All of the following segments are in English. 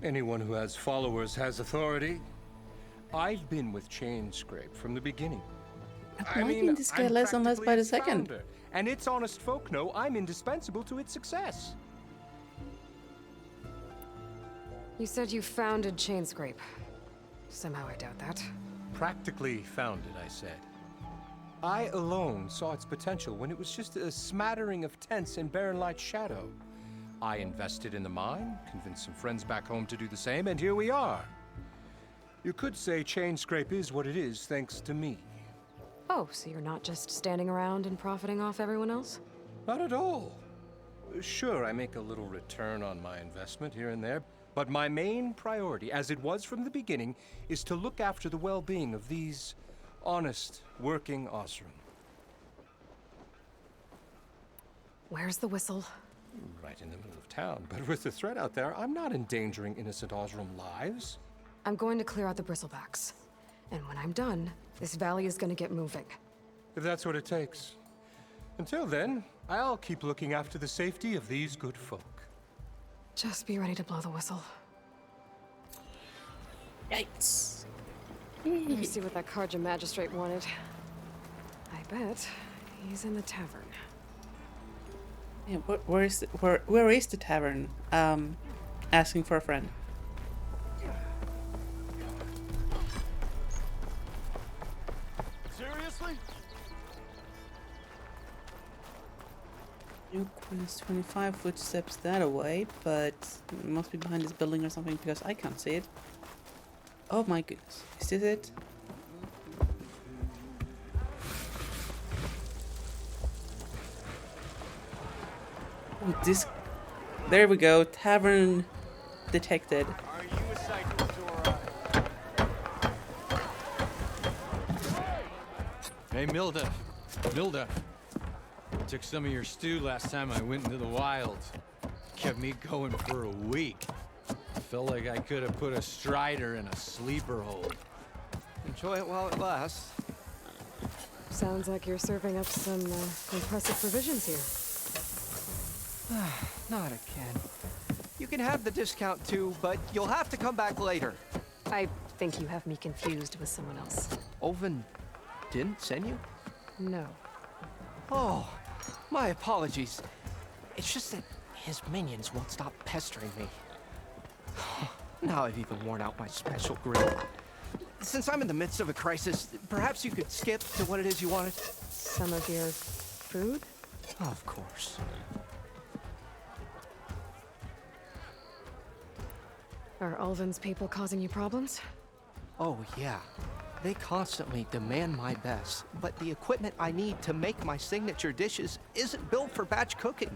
Anyone who has followers has authority. I've been with Chainscrape from the beginning. I'm liking this guy less and less by the second. Founder, and its honest folk know I'm indispensable to its success. You said you founded Chainscrape. Somehow I doubt that. Practically founded, I said. I alone saw its potential when it was just a smattering of tents in barren light shadow. I invested in the mine, convinced some friends back home to do the same, and here we are. You could say Chainscrape is what it is thanks to me. Oh, so you're not just standing around and profiting off everyone else? Not at all. Sure, I make a little return on my investment here and there, but my main priority, as it was from the beginning, is to look after the well-being of these honest, working Osram. Where's the whistle? Right in the middle of town, but with the threat out there, I'm not endangering innocent Osram lives. I'm going to clear out the bristlebacks. And when I'm done, this valley is going to get moving. If that's what it takes. Until then, I'll keep looking after the safety of these good folk. Just be ready to blow the whistle. Yikes. Let me see what that Karja magistrate wanted. I bet he's in the tavern. Yeah, where is the tavern? Asking for a friend. Seriously? New Queen's 25 footsteps that away, but it must be behind this building or something because I can't see it. Oh my goodness. Is this it? Oh, this... There we go. Tavern detected. Are you a psychosaur? Hey, Milda. Took some of your stew last time I went into the wilds. Kept me going for a week. Felt like I could have put a strider in a sleeper hold. Enjoy it while it lasts. Sounds like you're serving up some impressive provisions here. Not again. You can have the discount too, but you'll have to come back later. I think you have me confused with someone else. Oven didn't send you? No. Oh, my apologies. It's just that his minions won't stop pestering me. Now I've even worn out my special grill. Since I'm in the midst of a crisis, perhaps you could skip to what it is you wanted? Some of your food? Of course. Are Ulvin's people causing you problems? Oh, yeah. They constantly demand my best, but the equipment I need to make my signature dishes isn't built for batch cooking.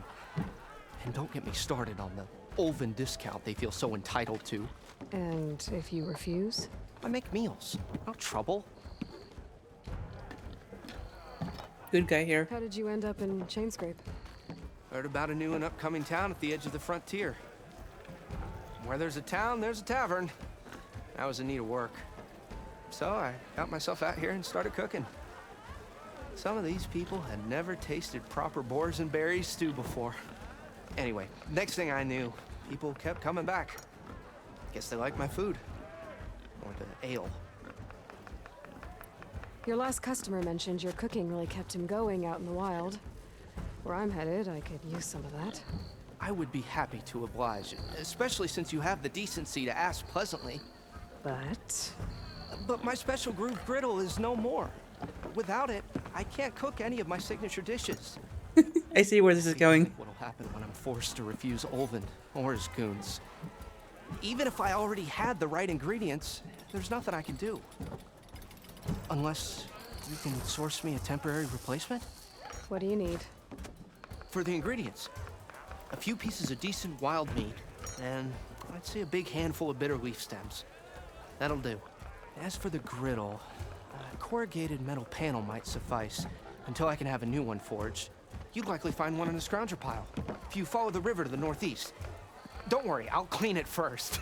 And don't get me started on the Ulvin discount they feel so entitled to. And if you refuse? I make meals, no trouble. Good guy here. How did you end up in Chainscrape? Heard about a new and upcoming town at the edge of the frontier. Where there's a town, there's a tavern. I was in need of work. So I got myself out here and started cooking. Some of these people had never tasted proper boars and berries stew before. Anyway, next thing I knew, people kept coming back. Guess they liked my food. Or the ale. Your last customer mentioned your cooking really kept him going out in the wild. Where I'm headed, I could use some of that. I would be happy to oblige, especially since you have the decency to ask pleasantly. But my special groove griddle is no more. Without it, I can't cook any of my signature dishes. I see where this is going. What'll happen when I'm forced to refuse Ulvin or his goons? Even if I already had the right ingredients, there's nothing I can do. Unless you can source me a temporary replacement? What do you need? For the ingredients, a few pieces of decent wild meat, and I'd say a big handful of bitter leaf stems. That'll do. As for the griddle, a corrugated metal panel might suffice until I can have a new one forged. You'd likely find one in a scrounger pile if you follow the river to the northeast. Don't worry, I'll clean it first.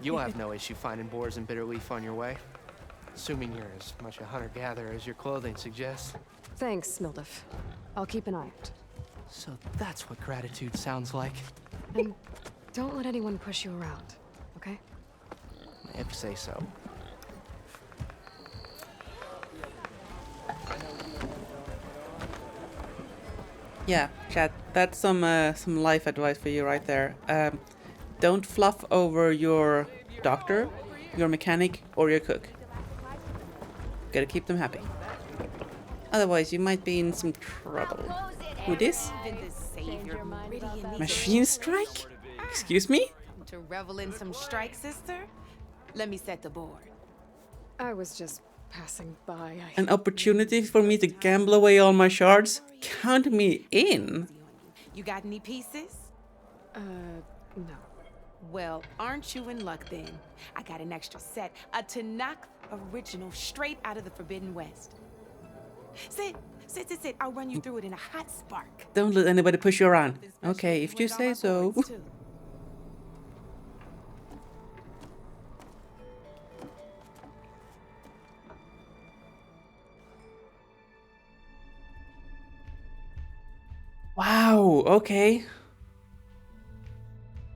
You'll have no issue finding boars and bitter leaf on your way. Assuming you're as much a hunter-gatherer as your clothing suggests. Thanks, Mildif. I'll keep an eye out. So that's what gratitude sounds like. And don't let anyone push you around, okay? If you say so. Yeah, chat. That's some life advice for you right there. Don't fluff over your doctor, your mechanic, or your cook. Gotta keep them happy. Otherwise, you might be in some trouble. Who this? Machine strike? Excuse me? To revel in some strike, sister? Let me set the board. I was just passing by. An opportunity for me to gamble away all my shards? Count me in. You got any pieces? No. Well, aren't you in luck then? I got an extra set, a Tanakh original straight out of the Forbidden West. Sit. I'll run you through it in a hot spark. Don't let anybody push you around. Okay, if you say so. Wow, okay.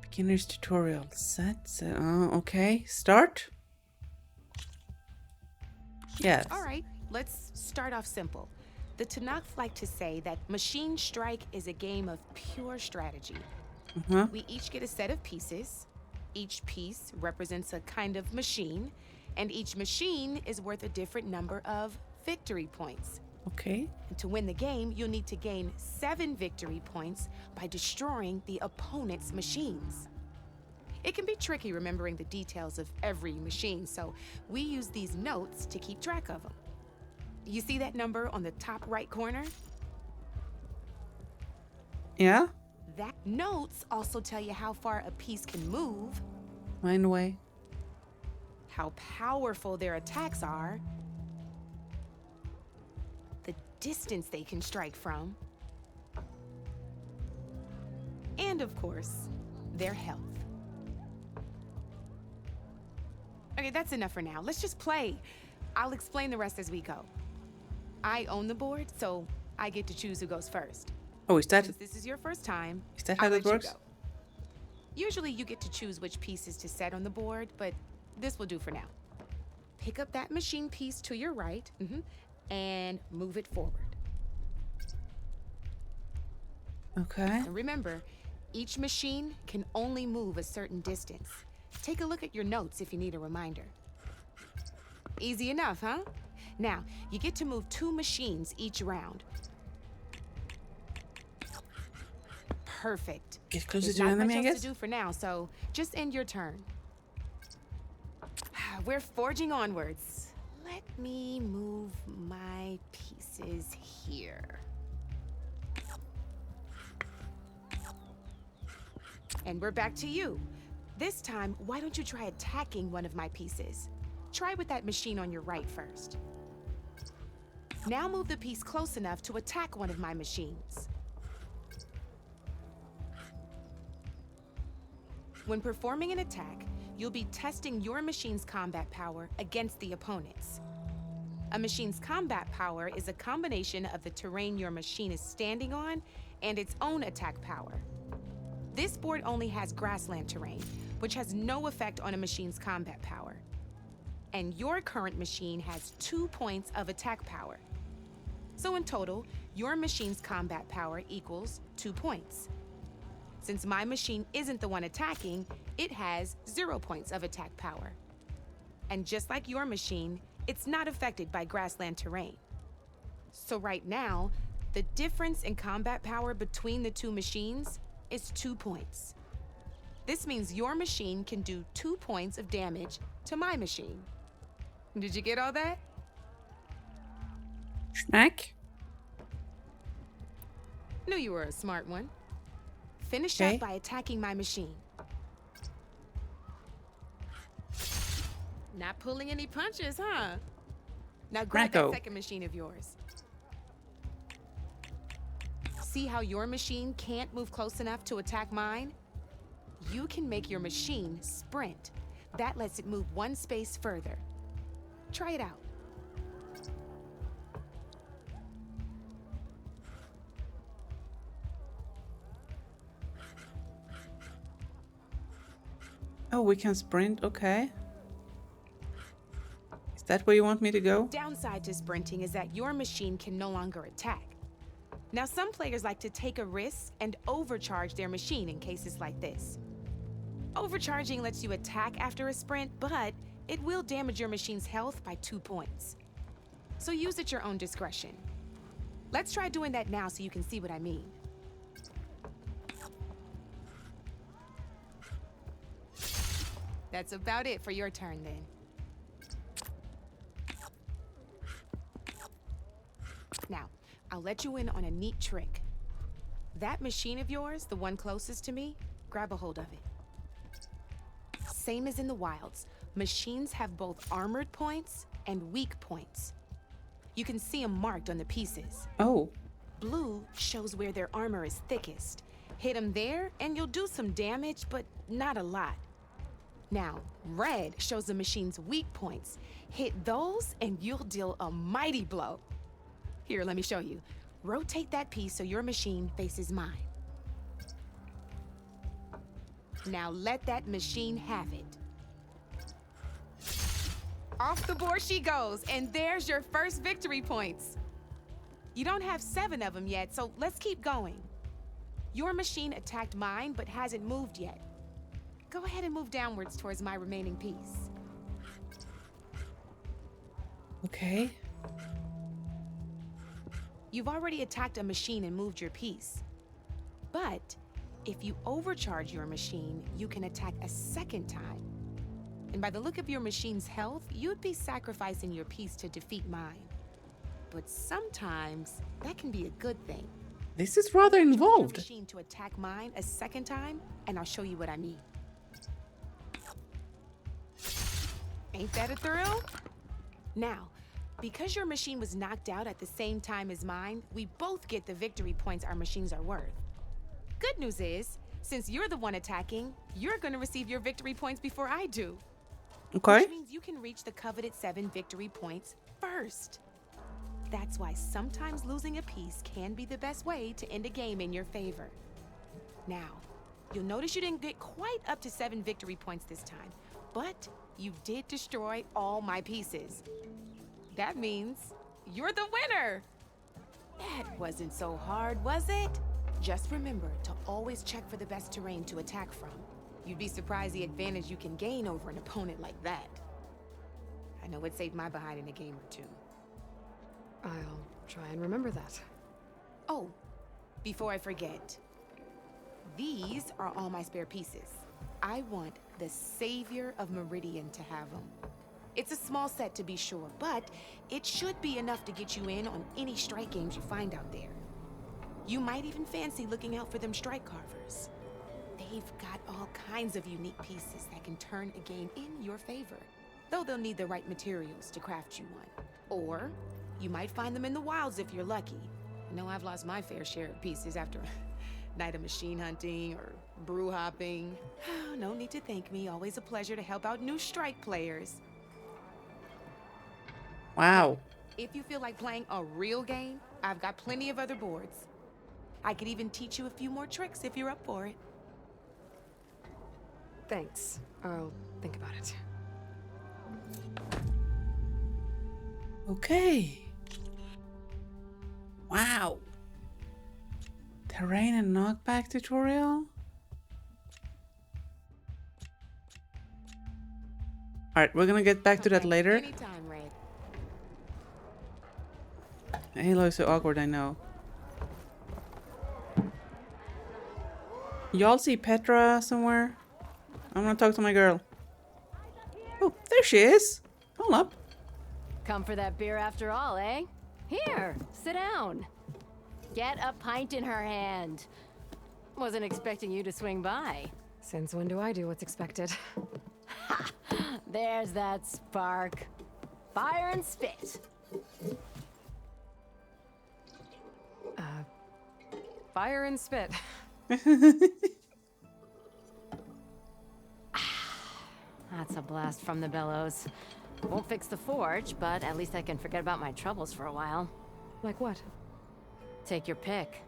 Beginner's tutorial. Okay. Start? Yes. All right, let's start off simple. The Tanakh like to say that Machine Strike is a game of pure strategy. We each get a set of pieces. Each piece represents a kind of machine, and each machine is worth a different number of victory points. Okay. And to win the game, you'll need to gain 7 victory points by destroying the opponent's machines. It can be tricky remembering the details of every machine, so we use these notes to keep track of them. You see that number on the top right corner? Yeah? That notes also tell you how far a piece can move, Mine away. how powerful their attacks are, the distance they can strike from, and of course, their health. Okay, that's enough for now. Let's just play. I'll explain the rest as we go. I own the board, so I get to choose who goes first. Oh, is that Since this is your first time, is that how I'll that let you works? go. Usually you get to choose which pieces to set on the board, but this will do for now. Pick up that machine piece to your right, and move it forward. Okay. And remember, each machine can only move a certain distance. Take a look at your notes if you need a reminder. Easy enough, huh? Now, you get to move 2 machines each round. Perfect. Get closer There's to your not enemy, I much else guess. to do for now, so just end your turn. We're forging onwards. Let me move my pieces here. And we're back to you. This time, why don't you try attacking one of my pieces? Try with that machine on your right first. Now move the piece close enough to attack one of my machines. When performing an attack, you'll be testing your machine's combat power against the opponent's. A machine's combat power is a combination of the terrain your machine is standing on and its own attack power. This board only has grassland terrain, which has no effect on a machine's combat power. And your current machine has 2 points of attack power. So in total, your machine's combat power equals 2 points. Since my machine isn't the one attacking, it has 0 points of attack power. And just like your machine, it's not affected by grassland terrain. So right now, the difference in combat power between the 2 machines is 2 points. This means your machine can do 2 points of damage to my machine. Did you get all that? Snack? Knew you were a smart one. Finish Okay. up by attacking my machine. Not pulling any punches, huh? Now grab Racco. that second machine of yours. See how your machine can't move close enough to attack mine? You can make your machine sprint. That lets it move 1 space further. Try it out. Oh, we can sprint. Okay. Is that where you want me to go? Downside to sprinting is that your machine can no longer attack. Now, some players like to take a risk and overcharge their machine in cases like this. Overcharging lets you attack after a sprint, but it will damage your machine's health by 2 points. So use at your own discretion. Let's try doing that now so you can see what I mean. That's about it for your turn then. Now, I'll let you in on a neat trick. That machine of yours, the one closest to me, grab a hold of it. Same as in the wilds, machines have both armored points and weak points. You can see them marked on the pieces. Oh. Blue shows where their armor is thickest. Hit them there and you'll do some damage, but not a lot. Now, red shows the machine's weak points. Hit those and you'll deal a mighty blow. Here, let me show you. Rotate that piece so your machine faces mine. Now let that machine have it. Off the board she goes, and there's your first victory points. You don't have 7 of them yet, so let's keep going. Your machine attacked mine, but hasn't moved yet. Go ahead and move downwards towards my remaining piece. Okay. You've already attacked a machine and moved your piece. But if you overcharge your machine, you can attack a second time. And by the look of your machine's health, you'd be sacrificing your piece to defeat mine. But sometimes that can be a good thing. This is rather Your involved. machine to attack mine a second time, and I'll show you what I mean. Ain't that a thrill? Now, because your machine was knocked out at the same time as mine, we both get the victory points our machines are worth. Good news is, since you're the one attacking, you're gonna receive your victory points before I do. Okay. Which means you can reach the coveted 7 victory points first. That's why sometimes losing a piece can be the best way to end a game in your favor. Now, you'll notice you didn't get quite up to 7 victory points this time, but you did destroy all my pieces. That means you're the winner! That wasn't so hard, was it? Just remember to always check for the best terrain to attack from. You'd be surprised the advantage you can gain over an opponent like that. I know it saved my behind in a game or two. I'll try and remember that. Oh, before I forget, these are all my spare pieces. I want the Savior of Meridian to have them. It's a small set to be sure, but it should be enough to get you in on any strike games you find out there. You might even fancy looking out for them strike carvers. They've got all kinds of unique pieces that can turn a game in your favor, though they'll need the right materials to craft you one. Or you might find them in the wilds if you're lucky. I know I've lost my fair share of pieces after a night of machine hunting or brew hopping. No need to thank me. Always a pleasure to help out new strike players. Wow. If you feel like playing a real game, I've got plenty of other boards. I could even teach you a few more tricks if you're up for it. Thanks. I'll think about it. Okay. Wow. Terrain and knockback tutorial? Alright, we're gonna get back to that Okay, later. Anytime, Red. Halo is so awkward, I know. Y'all see Petra somewhere? I wanna talk to my girl. Oh, there she is. Hold up. Come for that beer after all, eh? Here, sit down. Get a pint in her hand. Wasn't expecting you to swing by. Since when do I do what's expected? There's that spark. Fire and spit. Fire and spit. That's a blast from the bellows. Won't fix the forge, but at least I can forget about my troubles for a while. Like what? Take your pick.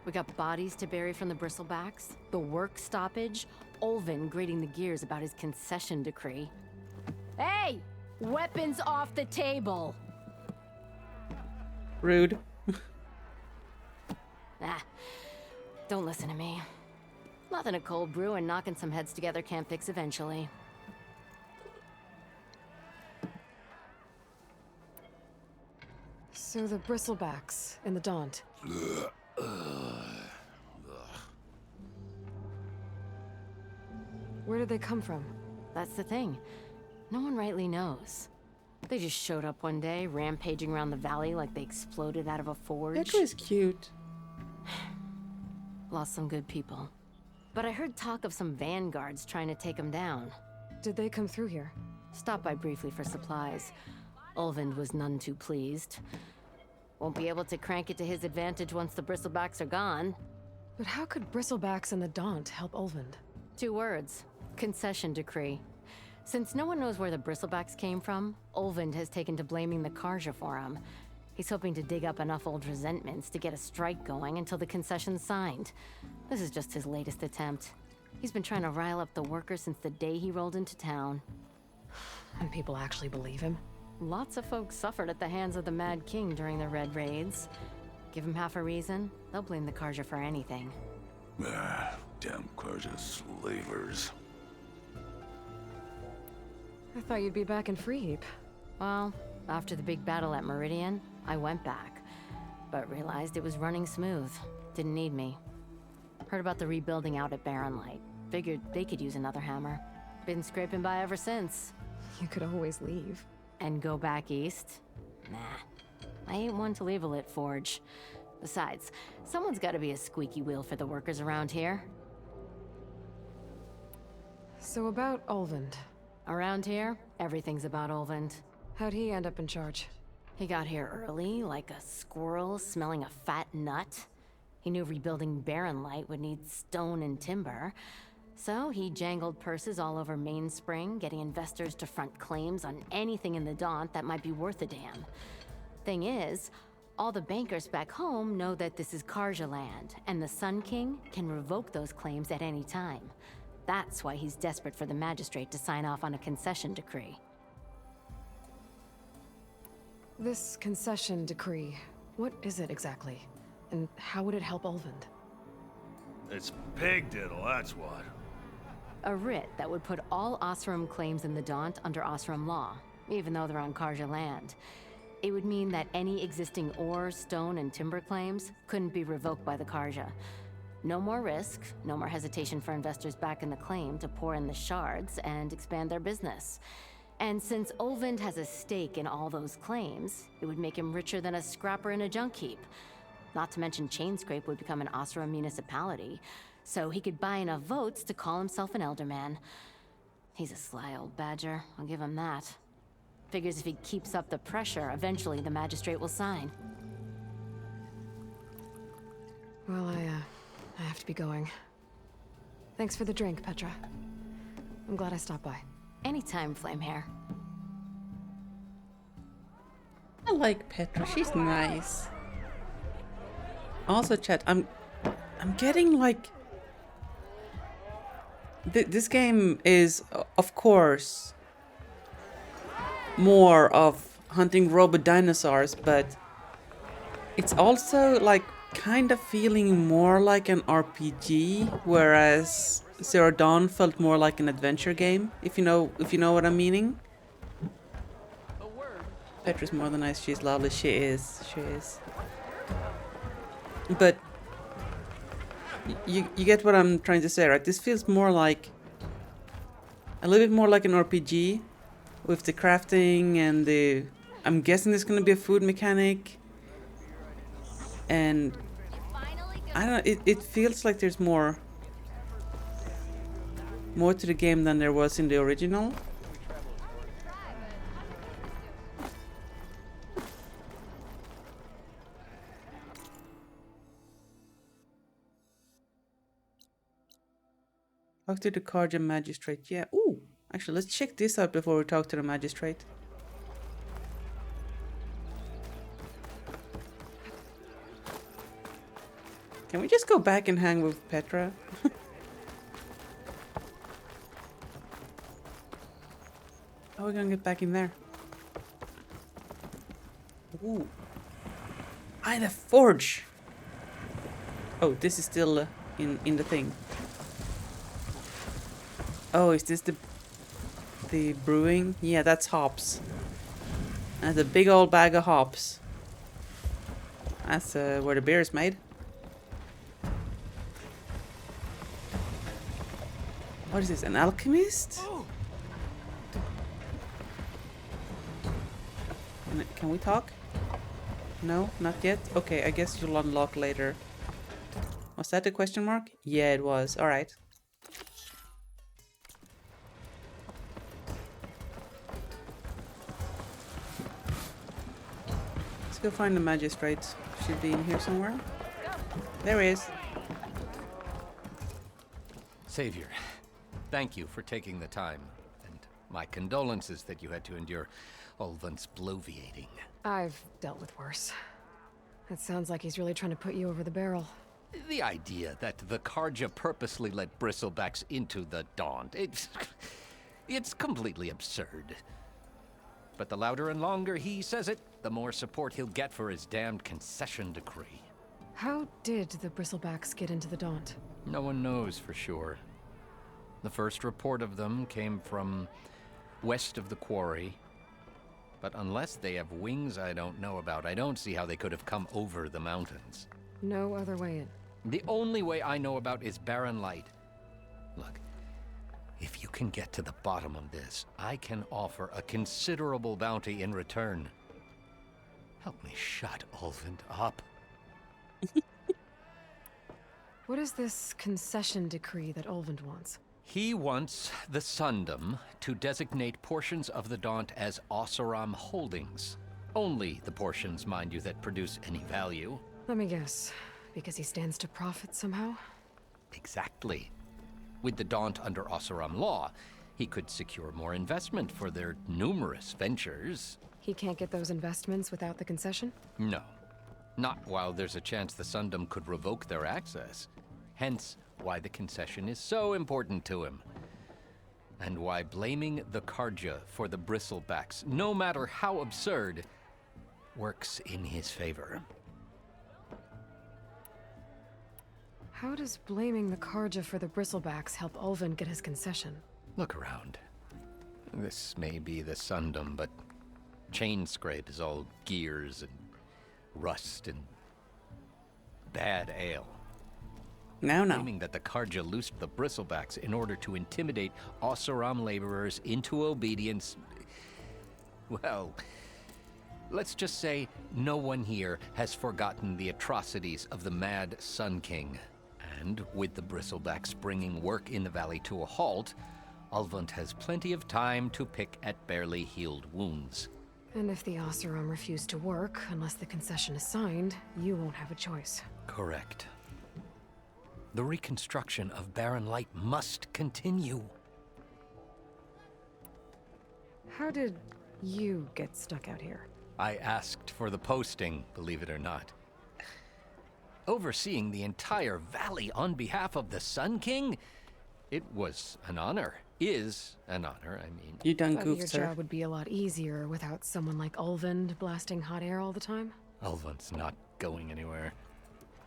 We got bodies to bury from the bristlebacks, the work stoppage, Olvin grating the gears about his concession decree. Hey! Weapons off the table! Rude. Ah, don't listen to me. Nothing a cold brew and knocking some heads together can't fix eventually. So the bristlebacks and the Daunt. Where did they come from? That's the thing. No one rightly knows. They just showed up one day, rampaging around the valley like they exploded out of a forge. Petra is cute. Lost some good people. But I heard talk of some vanguards trying to take them down. Did they come through here? Stopped by briefly for supplies. Ulvund was none too pleased. Won't be able to crank it to his advantage once the bristlebacks are gone. But how could bristlebacks and the Daunt help Ulvund? 2 words. Concession decree. Since no one knows where the bristlebacks came from, Ulvund has taken to blaming the Karja for him. He's hoping to dig up enough old resentments to get a strike going until the concession's signed. This is just his latest attempt. He's been trying to rile up the workers since the day he rolled into town. And people actually believe him? Lots of folks suffered at the hands of the Mad King during the Red Raids. Give him half a reason, they'll blame the Karja for anything. Ah, damn Karja slavers. I thought you'd be back in Freeheap. Well, after the big battle at Meridian, I went back, but realized it was running smooth. Didn't need me. Heard about the rebuilding out at Barren Light. Figured they could use another hammer. Been scraping by ever since. You could always leave. And go back east? Nah. I ain't one to leave a lit forge. Besides, someone's gotta be a squeaky wheel for the workers around here. So about Ulvund. Around here, everything's about Ulvund. How'd he end up in charge? He got here early, like a squirrel smelling a fat nut. He knew rebuilding Barren Light would need stone and timber. So he jangled purses all over Mainspring, getting investors to front claims on anything in the Daunt that might be worth a damn. Thing is, all the bankers back home know that this is Karja land, and the Sun King can revoke those claims at any time. That's why he's desperate for the magistrate to sign off on a concession decree. This concession decree, what is it exactly? And how would it help Ulvund? It's pig diddle, that's what. A writ that would put all Osram claims in the Daunt under Osram law, even though they're on Karja land. It would mean that any existing ore, stone, and timber claims couldn't be revoked by the Karja. No more risk, no more hesitation for investors back in the claim to pour in the shards and expand their business. And since Ulvund has a stake in all those claims, it would make him richer than a scrapper in a junk heap. Not to mention Chainscrape would become an Osram municipality, so he could buy enough votes to call himself an elderman. He's a sly old badger, I'll give him that. Figures if he keeps up the pressure, eventually the magistrate will sign. Well, I have to be going. Thanks for the drink, Petra. I'm glad I stopped by. Anytime, Flamehair. I like Petra. She's nice. Also, chat, I'm getting like this game is, of course, more of hunting robot dinosaurs, but it's also like kind of feeling more like an RPG, whereas Zero Dawn felt more like an adventure game. If you know what I'm meaning. Petra's more than nice. She's lovely. She is. But you get what I'm trying to say, right? This feels more like a little bit more like an RPG with the crafting and the. I'm guessing there's gonna be a food mechanic. And I don't know, it feels like there's more to the game than there was in the original. Talk to the Karja magistrate. Yeah. Ooh, actually, let's check this out before we talk to the magistrate. Can we just go back and hang with Petra? How are we gonna get back in there? Ooh. The forge! Oh, this is still in the thing. Oh, is this the brewing? Yeah, that's hops. That's a big old bag of hops. That's where the beer is made. What is this, an alchemist? Can we talk? No, not yet? Okay, I guess you'll unlock later. Was that the question mark? Yeah, it was. Alright. Let's go find the magistrate. Should be in here somewhere. There he is. Savior, thank you for taking the time. And my condolences that you had to endure Ulvund's bloviating. I've dealt with worse. It sounds like he's really trying to put you over the barrel. The idea that the Karja purposely let bristlebacks into the Daunt, it's completely absurd. But the louder and longer he says it, the more support he'll get for his damned concession decree. How did the bristlebacks get into the Daunt? No one knows for sure. The first report of them came from west of the quarry. But unless they have wings I don't know about, I don't see how they could have come over the mountains. No other way in. The only way I know about is barren light. Look, if you can get to the bottom of this, I can offer a considerable bounty in return. Help me shut Ulvund up. What is this concession decree that Ulvund wants? He wants the Sundom to designate portions of the Daunt as Oseram holdings. Only the portions, mind you, that produce any value. Let me guess. Because he stands to profit somehow? Exactly. With the Daunt under Oseram law, he could secure more investment for their numerous ventures. He can't get those investments without the concession? No. Not while there's a chance the Sundom could revoke their access. Hence, why the concession is so important to him. And why blaming the Karja for the bristlebacks, no matter how absurd, works in his favor. How does blaming the Karja for the bristlebacks help Ulvund get his concession? Look around. This may be the Sundom, but Chain Scrape is all gears and rust and bad ale. No. Claiming that the Karja loosed the bristlebacks in order to intimidate Oseram laborers into obedience. Well, let's just say no one here has forgotten the atrocities of the Mad Sun King. And with the bristlebacks bringing work in the valley to a halt, Ulvund has plenty of time to pick at barely healed wounds. And if the Oseram refuse to work, unless the concession is signed, you won't have a choice. Correct. The reconstruction of Barren Light must continue. How did you get stuck out here? I asked for the posting, believe it or not. Overseeing the entire valley on behalf of the Sun King? It was an honor. Is an honor, I mean. You done But goofed, your sir. job would be a lot easier without someone like Ulvund blasting hot air all the time? Ulvund's not going anywhere.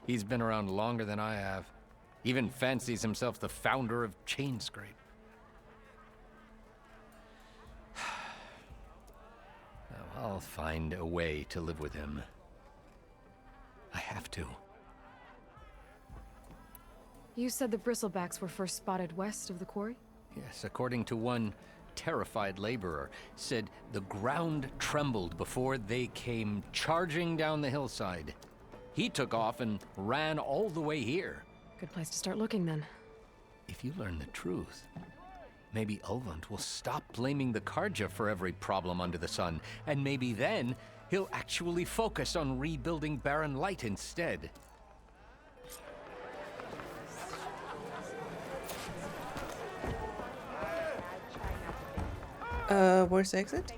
He's been around longer than I have. Even fancies himself the founder of Chain Scrape. Now, I'll find a way to live with him. I have to. You said the bristlebacks were first spotted west of the quarry? Yes, according to one terrified laborer, said the ground trembled before they came charging down the hillside. He took off and ran all the way here. Good place to start looking then. If you learn the truth, maybe Ulvund will stop blaming the Karja for every problem under the sun, and maybe then he'll actually focus on rebuilding Barren Light instead. Where's the exit?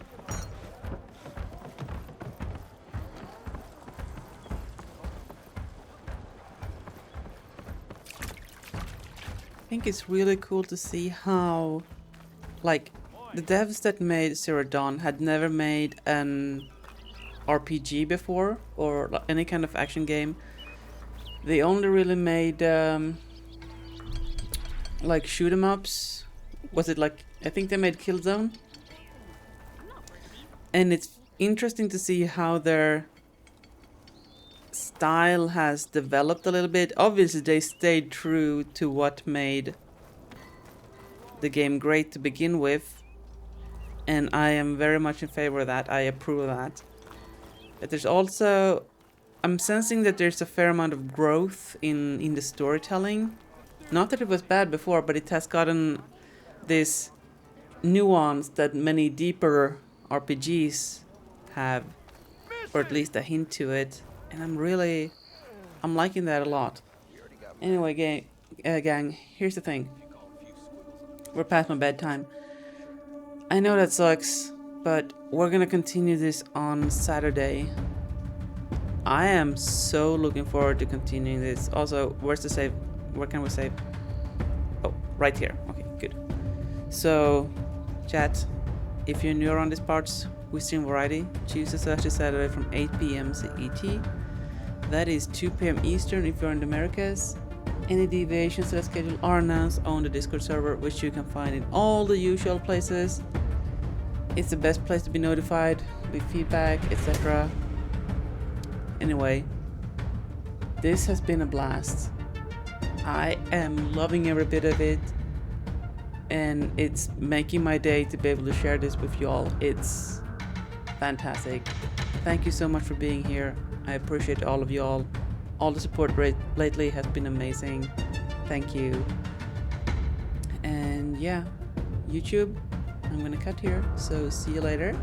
think it's really cool to see how, like, the devs that made Zero Dawn had never made an RPG before, or any kind of action game. They only really made like shoot 'em ups. Was it like, I think they made Killzone? And it's interesting to see how their style has developed a little bit. Obviously they stayed true to what made the game great to begin with, and I am very much in favor of that. I approve of that. But there's also, I'm sensing that there's a fair amount of growth in the storytelling. Not that it was bad before, but it has gotten this nuance that many deeper RPGs have, or at least a hint to it. And I'm liking that a lot. Anyway, gang, here's the thing. We're past my bedtime. I know that sucks, but we're gonna continue this on Saturday. I am so looking forward to continuing this. Also, where's the save? Where can we save? Oh, right here. Okay, good. So, chat, if you're new around these parts, we stream variety Tuesday, Thursday, Saturday from 8 p.m. CET. That is 2 p.m. Eastern if you're in the Americas. Any deviations to that schedule are announced on the Discord server, which you can find in all the usual places. It's the best place to be notified with feedback, etc. Anyway, this has been a blast. I am loving every bit of it, and it's making my day to be able to share this with y'all. It's fantastic. Thank you so much for being here. I appreciate all of y'all. All the support lately has been amazing. Thank you. And yeah, YouTube, I'm gonna cut here, so see you later.